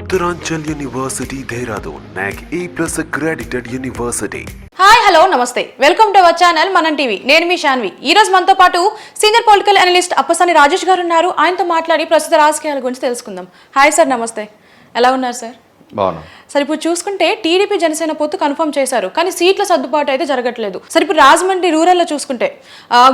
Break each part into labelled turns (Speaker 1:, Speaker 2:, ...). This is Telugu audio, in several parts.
Speaker 1: Uttaranchal University, Dehradun, NAC A+ accredited university.
Speaker 2: Hi hello నమస్తే వెల్కమ్ టు అవర్ ఛానల్ మనం టీవీ. నేను మీ శాన్వి. ఈ రోజు మనతో పాటు senior political analyst Appasani Rajesh గారు ఉన్నారు. ఆయనతో మాట్లాడి ప్రస్తుత రాజకీయాల గురించి తెలుసుకుందాం. హాయ్ సార్, నమస్తే. ఎలా ఉన్నారు సార్?
Speaker 3: బాగున్నా
Speaker 2: సార్, ఇప్పుడు చూసుకుంటే టీడీపీ జనసేన పొత్తు కన్ఫర్మ్ చేశారు, కానీ సీట్ల సర్దుబాటు అయితే జరగట్లేదు. సార్, ఇప్పుడు రాజమండ్రి రూరల్లో చూసుకుంటే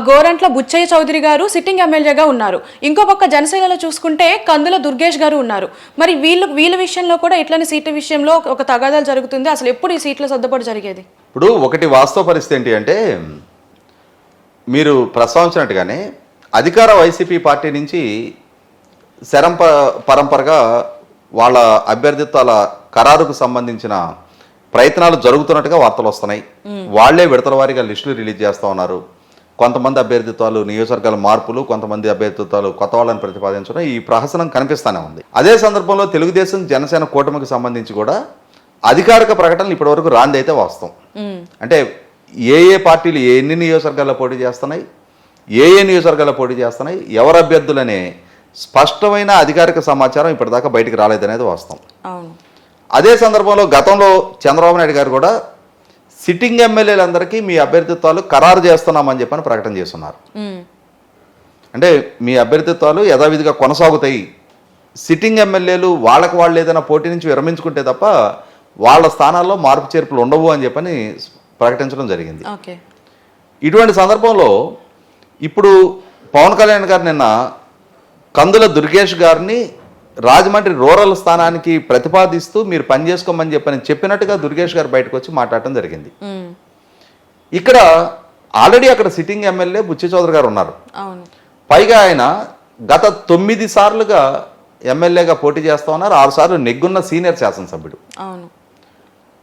Speaker 2: గోరంట్ల బుచ్చయ్య చౌదరి గారు సిట్టింగ్ ఎమ్మెల్యేగా ఉన్నారు. ఇంకో పక్క జనసేనలో చూసుకుంటే కందుల దుర్గేష్ గారు ఉన్నారు. మరి వీళ్ళ విషయంలో కూడా ఇట్లానే సీట్ల విషయంలో ఒక తగాదాలు జరుగుతుంది. అసలు ఎప్పుడు ఈ సీట్ల సర్దుబాటు జరిగేది?
Speaker 3: ఇప్పుడు ఒకటి వాస్తవ పరిస్థితి ఏంటి అంటే, మీరు ప్రస్తావించినట్టుగానే అధికార వైసీపీ పార్టీ నుంచి పరంపరగా వాళ్ళ అభ్యర్థిత్వాల ఖరారుకు సంబంధించిన ప్రయత్నాలు జరుగుతున్నట్టుగా వార్తలు వస్తున్నాయి. వాళ్లే విడతల వారీగా లిస్టులు రిలీజ్ చేస్తూ ఉన్నారు. కొంతమంది అభ్యర్థిత్వాలు నియోజకవర్గాల మార్పులు, కొంతమంది అభ్యర్థిత్వాలు కొత్త వాళ్ళని ప్రతిపాదించడం, ఈ ప్రహసనం కనిపిస్తూనే ఉంది. అదే సందర్భంలో తెలుగుదేశం జనసేన కూటమికి సంబంధించి కూడా అధికారిక ప్రకటనలు ఇప్పటివరకు రాందైతే వాస్తవం. అంటే ఏ పార్టీలు ఎన్ని నియోజకవర్గాల్లో పోటీ చేస్తున్నాయి, ఏ నియోజకవర్గాల్లో పోటీ చేస్తున్నాయి, ఎవరు అభ్యర్థులనే స్పష్టమైన అధికారిక సమాచారం ఇప్పటిదాకా బయటికి రాలేదనేది వాస్తవం. అదే సందర్భంలో గతంలో చంద్రబాబు నాయుడు గారు కూడా సిట్టింగ్ ఎమ్మెల్యేలందరికీ మీ అభ్యర్థిత్వాలు ఖరారు చేస్తున్నామని చెప్పని ప్రకటన చేస్తున్నారు. అంటే మీ అభ్యర్థిత్వాలు యథావిధిగా కొనసాగుతాయి, సిట్టింగ్ ఎమ్మెల్యేలు వాళ్ళకు వాళ్ళు ఏదైనా పోటీ నుంచి విరమించుకుంటే తప్ప వాళ్ళ స్థానాల్లో మార్పు చేర్పులు ఉండవు అని చెప్పని ప్రకటించడం జరిగింది. ఇటువంటి సందర్భంలో ఇప్పుడు పవన్ కళ్యాణ్ గారు నిన్న కందుల దుర్గేష్ గారిని రాజమండ్రి రూరల్ స్థానానికి ప్రతిపాదిస్తూ మీరు పనిచేసుకోమని చెప్పినట్టుగా దుర్గేష్ గారు బయటకు వచ్చి మాట్లాడటం జరిగింది. ఇక్కడ ఆల్రెడీ అక్కడ సిట్టింగ్ ఎమ్మెల్యే బుచ్చి చౌదరి గారు ఉన్నారు. పైగా ఆయన గత 9 సార్లుగా ఎమ్మెల్యేగా పోటీ చేస్తా ఉన్నారు. 6 సార్లు నెగ్గున్న సీనియర్ శాసనసభ్యుడు.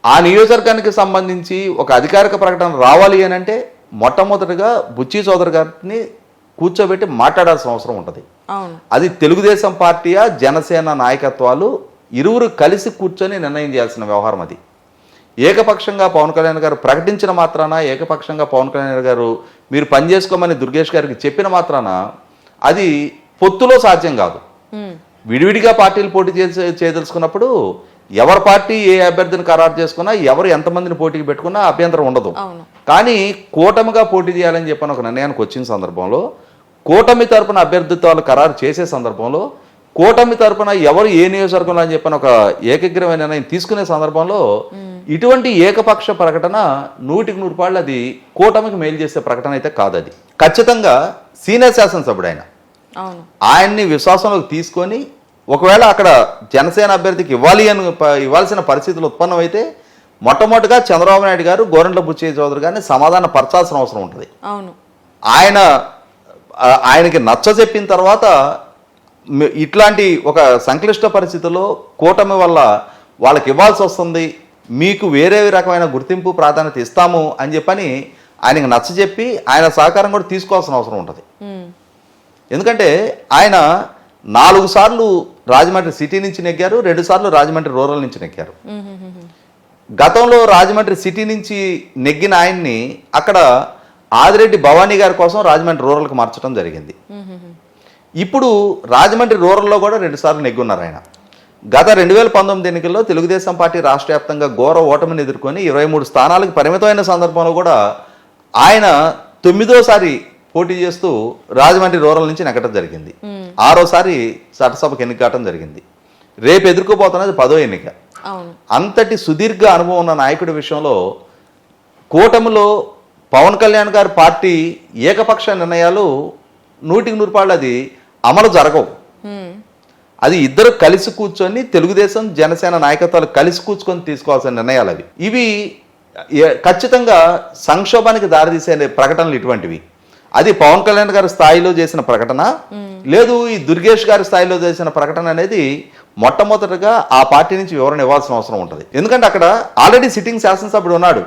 Speaker 3: ఆ నియోజకవర్గానికి సంబంధించి ఒక అధికారిక ప్రకటన రావాలి అని అంటే మొట్టమొదటిగా బుచ్చి చౌదరి గారిని కూర్చోబెట్టి మాట్లాడాల్సిన అవసరం ఉంటుంది. అది తెలుగుదేశం పార్టీయా జనసేన నాయకత్వాలు ఇరువురు కలిసి కూర్చొని నిర్ణయం చేయాల్సిన వ్యవహారం. అది ఏకపక్షంగా పవన్ కళ్యాణ్ గారు ప్రకటించిన మాత్రాన, ఏకపక్షంగా పవన్ కళ్యాణ్ గారు మీరు పనిచేసుకోమని దుర్గేష్ గారికి చెప్పిన మాత్రాన అది పొత్తులో సాధ్యం కాదు. విడివిడిగా పార్టీలు పోటీ చేయదలుచుకున్నప్పుడు ఎవరి పార్టీ ఏ అభ్యర్థిని ఖరారు చేసుకున్నా, ఎవరు ఎంతమందిని పోటీకి పెట్టుకున్నా అభ్యంతరం ఉండదు. కానీ కూటమిగా పోటీ చేయాలని చెప్పని ఒక నిర్ణయానికి వచ్చిన సందర్భంలో, కూటమి తరపున అభ్యర్థిత్వాలు ఖరారు చేసే సందర్భంలో, కూటమి తరపున ఎవరు ఏ నియోజకవర్గంలో అని చెప్పని ఒక ఏకగ్రీవ నిర్ణయం తీసుకునే సందర్భంలో ఇటువంటి ఏకపక్ష ప్రకటన 100% అది కూటమికి మేలు చేసే ప్రకటన అయితే కాదు. అది ఖచ్చితంగా సీనియర్ శాసనసభ్యుడు ఆయన్ని విశ్వాసంలోకి తీసుకొని ఒకవేళ అక్కడ జనసేన అభ్యర్థికి ఇవ్వాల్సిన పరిస్థితులు ఉత్పన్నమైతే మొట్టమొదటిగా చంద్రబాబు నాయుడు గారు గోరంట్ల బుచ్చయ్య చౌదరి గారిని సమాధాన పరచాల్సిన అవసరం ఉంటుంది. ఆయనకి నచ్చ చెప్పిన తర్వాత ఇట్లాంటి ఒక సంక్లిష్ట పరిస్థితుల్లో కూటమి వల్ల వాళ్ళకి ఇవ్వాల్సి వస్తుంది, మీకు వేరే రకమైన గుర్తింపు ప్రాధాన్యత ఇస్తాము అని చెప్పని ఆయనకి నచ్చ చెప్పి ఆయన సహకారం కూడా తీసుకోవాల్సిన అవసరం ఉంటుంది. ఎందుకంటే ఆయన 4 సార్లు రాజమండ్రి సిటీ నుంచి నెగ్గారు, 2 సార్లు రాజమండ్రి రూరల్ నుంచి నెగ్గారు. గతంలో రాజమండ్రి సిటీ నుంచి నెగ్గిన ఆయన్ని అక్కడ ఆదిరెడ్డి భవానీ గారి కోసం రాజమండ్రి రూరల్కి మార్చడం జరిగింది. ఇప్పుడు రాజమండ్రి రూరల్లో కూడా 2 సార్లు నెగ్గున్నారు ఆయన. గత 2019 ఎన్నికల్లో తెలుగుదేశం పార్టీ రాష్ట్ర వ్యాప్తంగా ఘోర ఓటమిని ఎదుర్కొని 23 స్థానాలకు పరిమితమైన సందర్భంలో కూడా ఆయన 9వ పోటీ చేస్తూ రాజమండ్రి రూరల్ నుంచి నెగ్గడం జరిగింది. 6వసారి చట్టసభకు ఎన్నిక కావడం జరిగింది. రేపు ఎదుర్కోబోతున్నది 10వ ఎన్నిక. అంతటి సుదీర్ఘ అనుభవం ఉన్న నాయకుడి విషయంలో కూటమిలో పవన్ కళ్యాణ్ గారి పార్టీ ఏకపక్ష నిర్ణయాలు 100% అది అమలు జరగవు. అది ఇద్దరు కలిసి కూర్చొని తెలుగుదేశం జనసేన నాయకత్వాలు కలిసి కూర్చుకొని తీసుకోవాల్సిన నిర్ణయాలు అవి. ఇవి ఖచ్చితంగా సంక్షోభానికి దారితీసే ప్రకటనలు ఇటువంటివి. అది పవన్ కళ్యాణ్ గారి స్థాయిలో చేసిన ప్రకటన లేదు, ఈ దుర్గేష్ గారి స్థాయిలో చేసిన ప్రకటన అనేది మొట్టమొదటిగా ఆ పార్టీ నుంచి వివరణ ఇవ్వాల్సిన అవసరం ఉంటుంది. ఎందుకంటే అక్కడ ఆల్రెడీ సిట్టింగ్ శాసనసభ్యుడు ఉన్నాడు.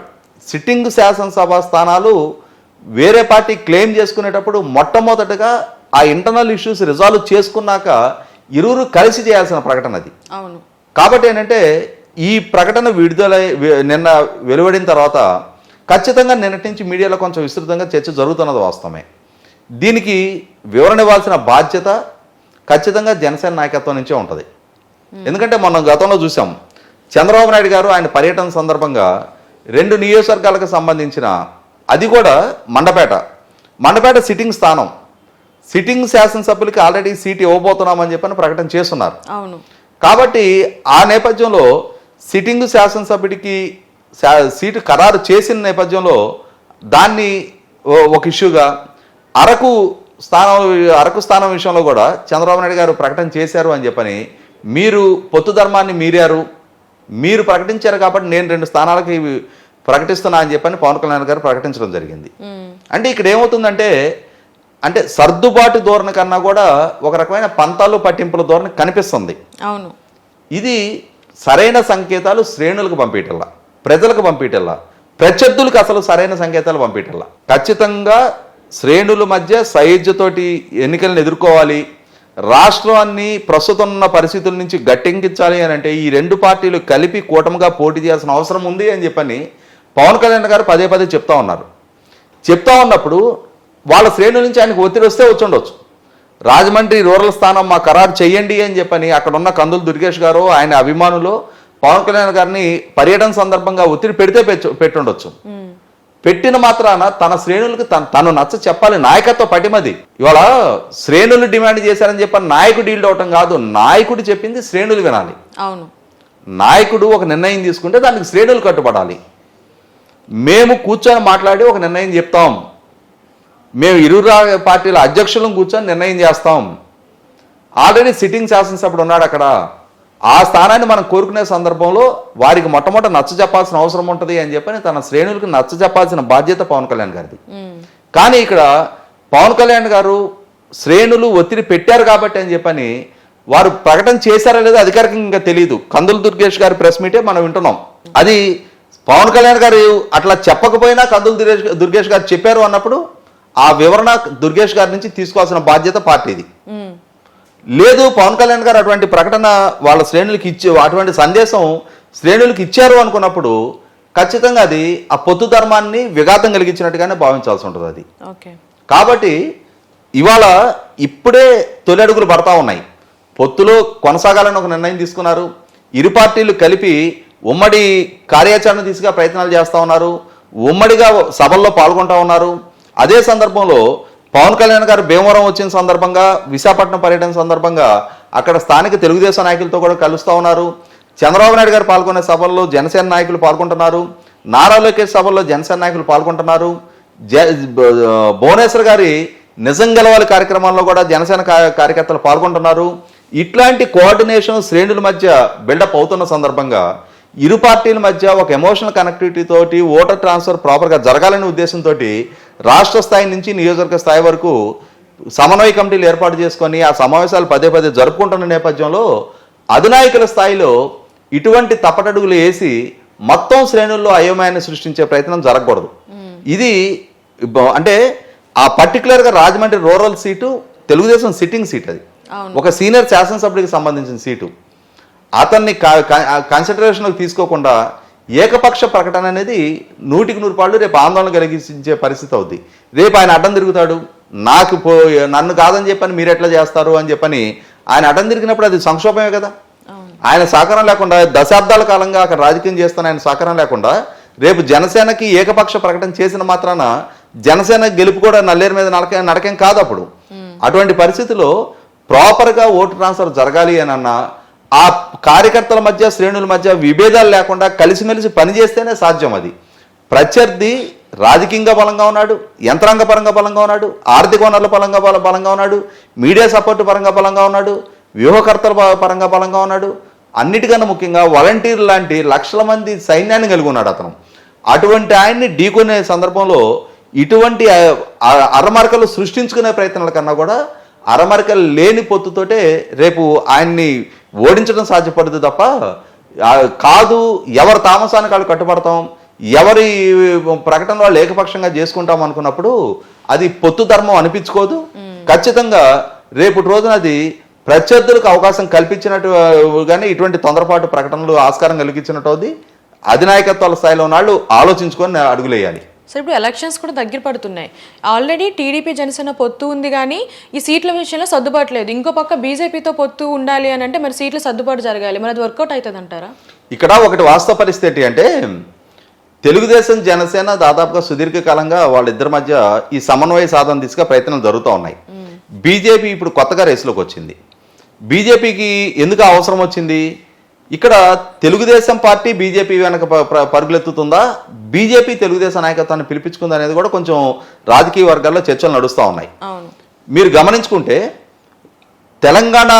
Speaker 3: సిట్టింగ్ శాసనసభ స్థానాలు వేరే పార్టీ క్లెయిమ్ చేసుకునేటప్పుడు మొట్టమొదటిగా ఆ ఇంటర్నల్ ఇష్యూస్ రిజాల్వ్ చేసుకున్నాక ఇరువురు కలిసి చేయాల్సిన ప్రకటన అది. కాబట్టి ఏంటంటే ఈ ప్రకటన నిన్న వెలువడిన తర్వాత ఖచ్చితంగా నిన్నటి నుంచి మీడియాలో కొంచెం విస్తృతంగా చర్చ జరుగుతున్నది వాస్తవమే. దీనికి వివరణ ఇవ్వాల్సిన బాధ్యత ఖచ్చితంగా జనసేన నాయకత్వం నుంచే ఉంటుంది. ఎందుకంటే మనం గతంలో చూసాం చంద్రబాబు నాయుడు గారు ఆయన పర్యటన సందర్భంగా 2 నియోజకవర్గాలకు సంబంధించిన, అది కూడా మండపేట సిట్టింగ్ స్థానం, సిట్టింగ్ శాసనసభ్యులకి ఆల్రెడీ సీట్ ఇవ్వబోతున్నామని చెప్పని ప్రకటన చేస్తున్నారు.
Speaker 2: అవును.
Speaker 3: కాబట్టి ఆ నేపథ్యంలో సిట్టింగ్ శాసనసభ్యుడికి సీటు ఖరారు చేసిన నేపథ్యంలో దాన్ని ఒక ఇష్యూగా అరకు స్థానం విషయంలో కూడా చంద్రబాబు నాయుడు గారు ప్రకటన చేశారు అని చెప్పని, మీరు పొత్తు ధర్మాన్ని మీరు ప్రకటించారు కాబట్టి నేను 2 స్థానాలకి ప్రకటిస్తున్నా అని చెప్పని పవన్ కళ్యాణ్ గారు ప్రకటించడం జరిగింది. అంటే ఇక్కడ ఏమవుతుందంటే, అంటే సర్దుబాటు ధోరణి కన్నా కూడా ఒక రకమైన పంతాలు పట్టింపుల ధోరణి కనిపిస్తుంది.
Speaker 2: అవును.
Speaker 3: ఇది సరైన సంకేతాలు శ్రేణులకు పంపించల్లా, ప్రజలకు పంపించల్లా, ప్రత్యర్థులకు అసలు సరైన సంకేతాలు పంపించల్లా. ఖచ్చితంగా శ్రేణుల మధ్య సైజ్యతోటి ఎన్నికలను ఎదుర్కోవాలి, రాష్ట్రాన్ని ప్రస్తుతం ఉన్న పరిస్థితుల నుంచి గట్టెంకించాలి అని అంటే ఈ 2 పార్టీలు కలిపి కూటమిగా పోటీ చేయాల్సిన అవసరం ఉంది అని చెప్పని పవన్ కళ్యాణ్ గారు పదే చెప్తా ఉన్నారు. చెప్తా ఉన్నప్పుడు వాళ్ళ శ్రేణుల నుంచి ఆయనకు ఒత్తిడి వస్తే వచ్చుండొచ్చు. రాజమండ్రి రూరల్ స్థానం మా ఖరారు చెయ్యండి అని చెప్పని అక్కడ ఉన్న కందులు దుర్గేష్ గారు ఆయన అభిమానులు పవన్ కళ్యాణ్ గారిని పర్యటన సందర్భంగా ఒత్తిడి పెట్టుండొచ్చు. పెట్టిన మాత్రాన తన శ్రేణులకు తను నచ్చ చెప్పాలి, నాయకత్వ పటిమది. ఇవాళ శ్రేణులు డిమాండ్ చేశారని చెప్పని నాయకుడు డీల్ అవటం కాదు, నాయకుడు చెప్పింది శ్రేణులు వినాలి.
Speaker 2: అవును.
Speaker 3: నాయకుడు ఒక నిర్ణయం తీసుకుంటే దానికి శ్రేణులు కట్టుబడాలి. మేము కూర్చొని మాట్లాడి ఒక నిర్ణయం చెప్తాం, మేము 2 పార్టీల అధ్యక్షులను కూర్చొని నిర్ణయం చేస్తాం. ఆల్రెడీ సిట్టింగ్ శాసనసభ్యుడు ఉన్నాడు అక్కడ, ఆ స్థానాన్ని మనం కోరుకునే సందర్భంలో వారికి మొట్టమొదట నచ్చ చెప్పాల్సిన అవసరం ఉంటుంది అని చెప్పని తన శ్రేణులకు నచ్చ చెప్పాల్సిన బాధ్యత పవన్ కళ్యాణ్ గారిది. కానీ ఇక్కడ పవన్ కళ్యాణ్ గారు శ్రేణులు ఒత్తిడి పెట్టారు కాబట్టి అని చెప్పని వారు ప్రకటన చేశారా లేదో అధికారికంగా ఇంకా తెలియదు. కందులు దుర్గేష్ గారి ప్రెస్ మీటే మనం వింటున్నాం. అది పవన్ కళ్యాణ్ గారు అట్లా చెప్పకపోయినా కందులు దుర్గేష్ గారు చెప్పారు అన్నప్పుడు ఆ వివరణ దుర్గేష్ గారి నుంచి తీసుకోవాల్సిన బాధ్యత పార్టీది. లేదు పవన్ కళ్యాణ్ గారు అటువంటి ప్రకటన వాళ్ళ శ్రేణులకి అటువంటి సందేశం శ్రేణులకు ఇచ్చారు అనుకున్నప్పుడు ఖచ్చితంగా అది ఆ పొత్తు ధర్మాన్ని విఘాతం కలిగించినట్టుగానే భావించాల్సి ఉంటుంది అది. కాబట్టి ఇవాళ ఇప్పుడే తొలి అడుగులు పడతా ఉన్నాయి. పొత్తులో కొనసాగాలని ఒక నిర్ణయం తీసుకున్నారు. 2 పార్టీలు కలిపి ఉమ్మడి కార్యాచరణ దిశగా ప్రయత్నాలు చేస్తూ ఉన్నారు, ఉమ్మడిగా సభల్లో పాల్గొంటూ ఉన్నారు. అదే సందర్భంలో పవన్ కళ్యాణ్ గారు భీమవరం వచ్చిన సందర్భంగా, విశాఖపట్నం పర్యటన సందర్భంగా అక్కడ స్థానిక తెలుగుదేశం నాయకులతో కూడా కలుస్తూ ఉన్నారు. చంద్రబాబు నాయుడు గారు పాల్గొనే సభల్లో జనసేన నాయకులు పాల్గొంటున్నారు, నారా లోకేష్ సభల్లో జనసేన నాయకులు పాల్గొంటున్నారు. భువనేశ్వర్ గారి నిజం గెలవాలి కార్యక్రమాల్లో కూడా జనసేన కార్యకర్తలు పాల్గొంటున్నారు. ఇట్లాంటి కోఆర్డినేషన్ శ్రేణుల మధ్య బిల్డప్ అవుతున్న సందర్భంగా 2 పార్టీల మధ్య ఒక ఎమోషనల్ కనెక్టివిటీ తోటి ఓటర్ ట్రాన్స్ఫర్ ప్రాపర్గా జరగాలనే ఉద్దేశంతో రాష్ట్ర స్థాయి నుంచి నియోజకవర్గ స్థాయి వరకు సమన్వయ కమిటీలు ఏర్పాటు చేసుకొని ఆ సమావేశాలు పదే జరుపుకుంటున్న నేపథ్యంలో అధినాయకుల స్థాయిలో ఇటువంటి తప్పటడుగులు వేసి మొత్తం శ్రేణుల్లో అయోమయాన్ని సృష్టించే ప్రయత్నం జరగకూడదు. ఇది అంటే ఆ పర్టికులర్గా Rajahmundry rural seat Telugu Desam sitting seat, అది ఒక సీనియర్ శాసనసభ్యుడికి సంబంధించిన సీటు. అతన్ని కన్సిడరేషన్లోకి తీసుకోకుండా ఏకపక్ష ప్రకటన అనేది 100% రేపు ఆందోళన కలిగించే పరిస్థితి అవుద్ది. రేపు ఆయన అడ్డం తిరుగుతాడు, నన్ను కాదని చెప్పని మీరు ఎట్లా చేస్తారు అని చెప్పని ఆయన అడ్డం తిరిగినప్పుడు అది సంక్షోభమే కదా. ఆయన సహకారం లేకుండా దశాబ్దాల కాలంగా అక్కడ రాజకీయం చేస్తున్న ఆయన సహకారం లేకుండా రేపు జనసేనకి ఏకపక్ష ప్రకటన చేసిన మాత్రాన జనసేన గెలుపు కూడా నల్లేరు మీద నడకేం కాదు. అప్పుడు అటువంటి పరిస్థితిలో ప్రాపర్గా ఓటు ట్రాన్స్ఫర్ జరగాలి అని అన్నా ఆ కార్యకర్తల మధ్య శ్రేణుల మధ్య విభేదాలు లేకుండా కలిసిమెలిసి పనిచేస్తేనే సాధ్యం. అది ప్రత్యర్థి రాజకీయంగా బలంగా ఉన్నాడు, యంత్రాంగ పరంగా బలంగా ఉన్నాడు, ఆర్థిక వనరుల పరంగా బలంగా ఉన్నాడు, మీడియా సపోర్ట్ పరంగా బలంగా ఉన్నాడు, వ్యూహకర్తల పరంగా బలంగా ఉన్నాడు, అన్నిటికన్నా ముఖ్యంగా వాలంటీర్ లాంటి లక్షల మంది సైన్యాన్ని కలిగి ఉన్నాడు అతను. అటువంటి ఆయన్ని ఢీకొనే సందర్భంలో ఇటువంటి అరమరకలు సృష్టించుకునే ప్రయత్నాల కన్నా కూడా అరమరికలు లేని పొత్తుతోటే రేపు ఆయన్ని ఓడించడం సాధ్యపడదు తప్ప కాదు. ఎవరి తామసానికి వాళ్ళు కట్టుబడతాం, ఎవరి ప్రకటన వాళ్ళు ఏకపక్షంగా చేసుకుంటాం అనుకున్నప్పుడు అది పొత్తు ధర్మం అనిపించుకోదు. ఖచ్చితంగా రేపటి రోజున అది ప్రత్యర్థులకు అవకాశం కల్పించినట్టుగానే ఇటువంటి తొందరపాటు ప్రకటనలు ఆస్కారం కలిగించినట్టు అధినాయకత్వాల స్థాయిలో ఉన్నాళ్ళు ఆలోచించుకొని అడుగులేయాలి.
Speaker 2: సో ఇప్పుడు ఎలక్షన్స్ కూడా దగ్గర పడుతున్నాయి. ఆల్రెడీ టీడీపీ జనసేన పొత్తు ఉంది, కానీ ఈ సీట్ల విషయంలో సర్దుబాటు లేదు. ఇంకో పక్క బీజేపీతో పొత్తు ఉండాలి అని అంటే మరి సీట్ల సర్దుబాటు జరగాలి. మరి అది వర్కౌట్ అవుతుంది అంటారా?
Speaker 3: ఇక్కడ ఒకటి వాస్తవ పరిస్థితి అంటే తెలుగుదేశం జనసేన దాదాపుగా సుదీర్ఘకాలంగా వాళ్ళిద్దరి మధ్య ఈ సమన్వయ సాధన దిశగా ప్రయత్నాలు జరుగుతూ ఉన్నాయి. బీజేపీ ఇప్పుడు కొత్తగా రేసులోకి వచ్చింది. బీజేపీకి ఎందుకు అవసరం వచ్చింది? ఇక్కడ తెలుగుదేశం పార్టీ బీజేపీ వెనక పరుగులెత్తుతుందా, బీజేపీ తెలుగుదేశం నాయకత్వాన్ని పిలిపించుకుందా అనేది కూడా కొంచెం రాజకీయ వర్గాల్లో చర్చలు నడుస్తూ ఉన్నాయి. మీరు గమనించుకుంటే తెలంగాణ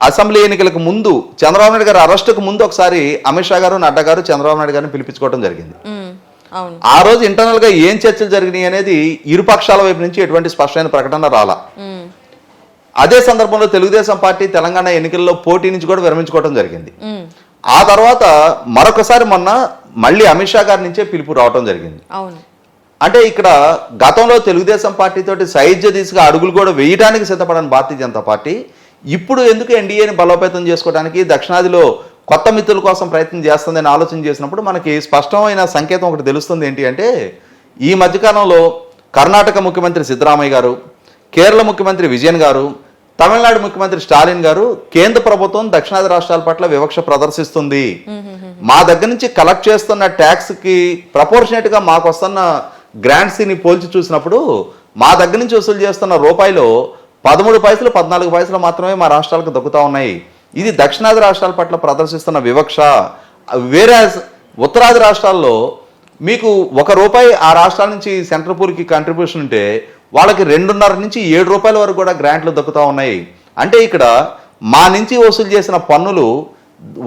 Speaker 3: అసెంబ్లీ ఎన్నికలకు ముందు చంద్రబాబు నాయుడు గారు అరెస్టుకు ముందు ఒకసారి అమిత్ షా గారు, నడ్డా గారు చంద్రబాబు నాయుడు గారిని పిలిపించుకోవడం జరిగింది. ఆ రోజు ఇంటర్నల్ గా ఏం చర్చలు జరిగినాయి అనేది ఇరుపక్షాల వైపు నుంచి ఎటువంటి స్పష్టమైన ప్రకటన రాలా. అదే సందర్భంలో తెలుగుదేశం పార్టీ తెలంగాణ ఎన్నికల్లో పోటీ నుంచి కూడా విరమించుకోవడం జరిగింది. ఆ తర్వాత మరొకసారి మొన్న మళ్ళీ అమిత్ షా గారి నుంచే పిలుపు రావడం జరిగింది. అంటే ఇక్కడ గతంలో తెలుగుదేశం పార్టీ తోటి సైజ్య దిశగా అడుగులు కూడా వేయడానికి సిద్ధపడని భారతీయ జనతా పార్టీ ఇప్పుడు ఎందుకు ఎన్డీఏని బలోపేతం చేసుకోవడానికి దక్షిణాదిలో కొత్త మిత్రుల కోసం ప్రయత్నం చేస్తుందని ఆలోచన చేసినప్పుడు మనకి స్పష్టమైన సంకేతం ఒకటి తెలుస్తుంది. ఏంటి అంటే ఈ మధ్యకాలంలో కర్ణాటక ముఖ్యమంత్రి సిద్ధరామయ్య గారు, కేరళ ముఖ్యమంత్రి విజయన్ గారు, తమిళనాడు ముఖ్యమంత్రి స్టాలిన్ గారు కేంద్ర ప్రభుత్వం దక్షిణాది రాష్ట్రాల పట్ల వివక్ష ప్రదర్శిస్తుంది, మా దగ్గర నుంచి కలెక్ట్ చేస్తున్న ట్యాక్స్ కి ప్రపోర్షనేట్ గా మాకు వస్తున్న గ్రాంట్స్ ని పోల్చి చూసినప్పుడు మా దగ్గర నుంచి వసూలు చేస్తున్న రూపాయలు 13 పైసలు 14 పైసలు మాత్రమే మా రాష్ట్రాలకు దక్కుతా ఉన్నాయి. ఇది దక్షిణాది రాష్ట్రాల పట్ల ప్రదర్శిస్తున్న వివక్ష. వేరే ఉత్తరాది రాష్ట్రాల్లో మీకు ₹1 ఆ రాష్ట్రాల నుంచి సెంట్రల్ పూర్కి కంట్రిబ్యూషన్ ఉంటే వాళ్ళకి 2.5 నుంచి 7 రూపాయల వరకు కూడా గ్రాంట్లు దక్కుతూ ఉన్నాయి. అంటే ఇక్కడ మా నుంచి వసూలు చేసిన పన్నులు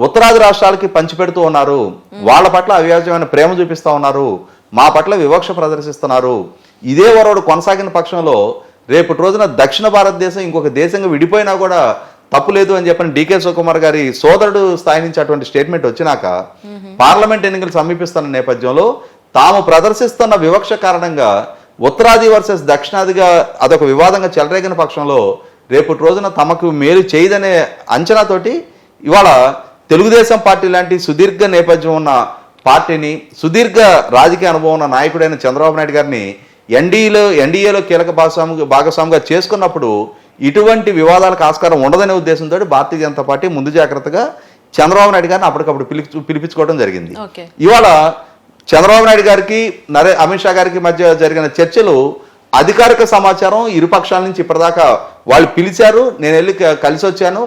Speaker 3: ఉత్తరాది రాష్ట్రాలకి పంచిపెడుతూ ఉన్నారు, వాళ్ళ పట్ల అవ్యాజమైన ప్రేమ చూపిస్తూ ఉన్నారు, మా పట్ల వివక్ష ప్రదర్శిస్తున్నారు. ఇదే వరవడు కొనసాగిన పక్షంలో రేపటి రోజున దక్షిణ భారతదేశం ఇంకొక దేశంగా విడిపోయినా కూడా తప్పు లేదు అని చెప్పని డీకే శివకుమార్ గారి సోదరుడు స్థాయి నుంచి అటువంటి స్టేట్మెంట్ వచ్చినాక పార్లమెంట్ ఎన్నికలు సమీపిస్తున్న నేపథ్యంలో తాము ప్రదర్శిస్తున్న వివక్ష కారణంగా ఉత్తరాది వర్సెస్ దక్షిణాదిగా అదొక వివాదంగా చెలరేగిన పక్షంలో రేపటి రోజున తమకు మేలు చేయదనే అంచనాతోటి ఇవాళ తెలుగుదేశం పార్టీ లాంటి సుదీర్ఘ నేపథ్యం ఉన్న పార్టీని, సుదీర్ఘ రాజకీయ అనుభవం ఉన్న నాయకుడైన చంద్రబాబు నాయుడు గారిని ఎన్డీఏలో కీలక భాగస్వామిగా చేసుకున్నప్పుడు ఇటువంటి వివాదాలకు ఆస్కారం ఉండదనే ఉద్దేశంతో భారతీయ జనతా పార్టీ ముందు జాగ్రత్తగా చంద్రబాబు నాయుడు గారిని అప్పటికప్పుడు పిలిపించుకోవడం జరిగింది. ఇవాళ చంద్రబాబు నాయుడు గారికి అమిత్ షా గారికి మధ్య జరిగిన చర్చలు అధికారిక సమాచారం ఇరుపక్షాల నుంచి ఇప్పటిదాకా వాళ్ళు పిలిచారు, నేను వెళ్ళి కలిసి వచ్చాను,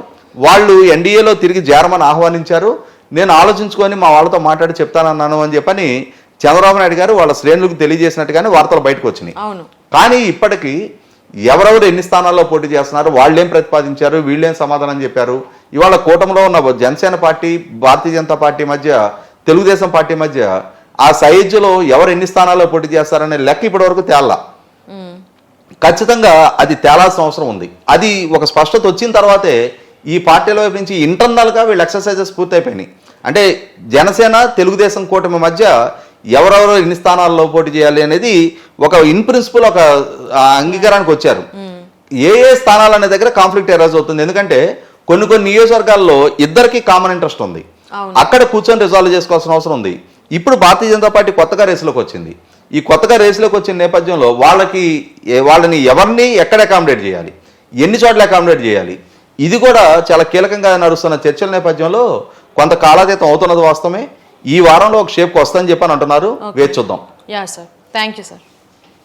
Speaker 3: వాళ్ళు ఎన్డీఏలో తిరిగి చేరమని ఆహ్వానించారు, నేను ఆలోచించుకొని మా వాళ్ళతో మాట్లాడి చెప్తానన్నాను అని చెప్పని చంద్రబాబు నాయుడు గారు వాళ్ళ శ్రేణులకు తెలియజేసినట్టుగానే వార్తలు బయటకు వచ్చినాయి. కానీ ఇప్పటికీ ఎవరెవరు ఎన్ని స్థానాల్లో పోటీ చేస్తున్నారు, వాళ్ళేం ప్రతిపాదించారు, వీళ్ళేం సమాధానం చెప్పారు, ఇవాళ కూటమిలో ఉన్న జనసేన పార్టీ, భారతీయ జనతా పార్టీ మధ్య, తెలుగుదేశం పార్టీ మధ్య ఆ సైజులో ఎవరు ఎన్ని స్థానాల్లో పోటీ చేస్తారనే లెక్క ఇప్పటి వరకు తేల్లా. ఖచ్చితంగా అది తేలాల్సిన అవసరం ఉంది. అది ఒక స్పష్టత వచ్చిన తర్వాతే ఈ పార్టీల వైపు నుంచి ఇంటర్నల్గా వీళ్ళు ఎక్సర్సైజెస్ పూర్తయిపోయినాయి. అంటే జనసేన తెలుగుదేశం కూటమి మధ్య ఎవరెవరు ఎన్ని స్థానాల్లో పోటీ చేయాలి అనేది ఒక ఇన్ ప్రిన్సిపల్ ఒక అంగీకారానికి వచ్చారు. ఏ స్థానాలు అనే దగ్గర కాన్ఫ్లిక్ట్ ఎరైజ్ అవుతుంది. ఎందుకంటే కొన్ని నియోజకవర్గాల్లో ఇద్దరికి కామన్ ఇంట్రెస్ట్ ఉంది, అక్కడ కూర్చొని రిజాల్వ్ చేసుకోవాల్సిన అవసరం ఉంది. ఇప్పుడు భారతీయ జనతా పార్టీ కొత్తగా రేసులోకి వచ్చింది. ఈ కొత్తగా రేసులోకి వచ్చిన నేపథ్యంలో వాళ్ళని ఎవరిని ఎక్కడ అకామిడేట్ చేయాలి, ఎన్ని చోట్ల అకామిడేట్ చేయాలి, ఇది కూడా చాలా కీలకంగా నడుస్తున్న చర్చల నేపథ్యంలో కొంత కాలాతీతం అవుతున్నది వాస్తవమే. ఈ వారంలో ఒక షేప్కి వస్తుందని చెప్పని అంటున్నారు. వేచి చూద్దాం.
Speaker 2: Yeah sir, thank you sir.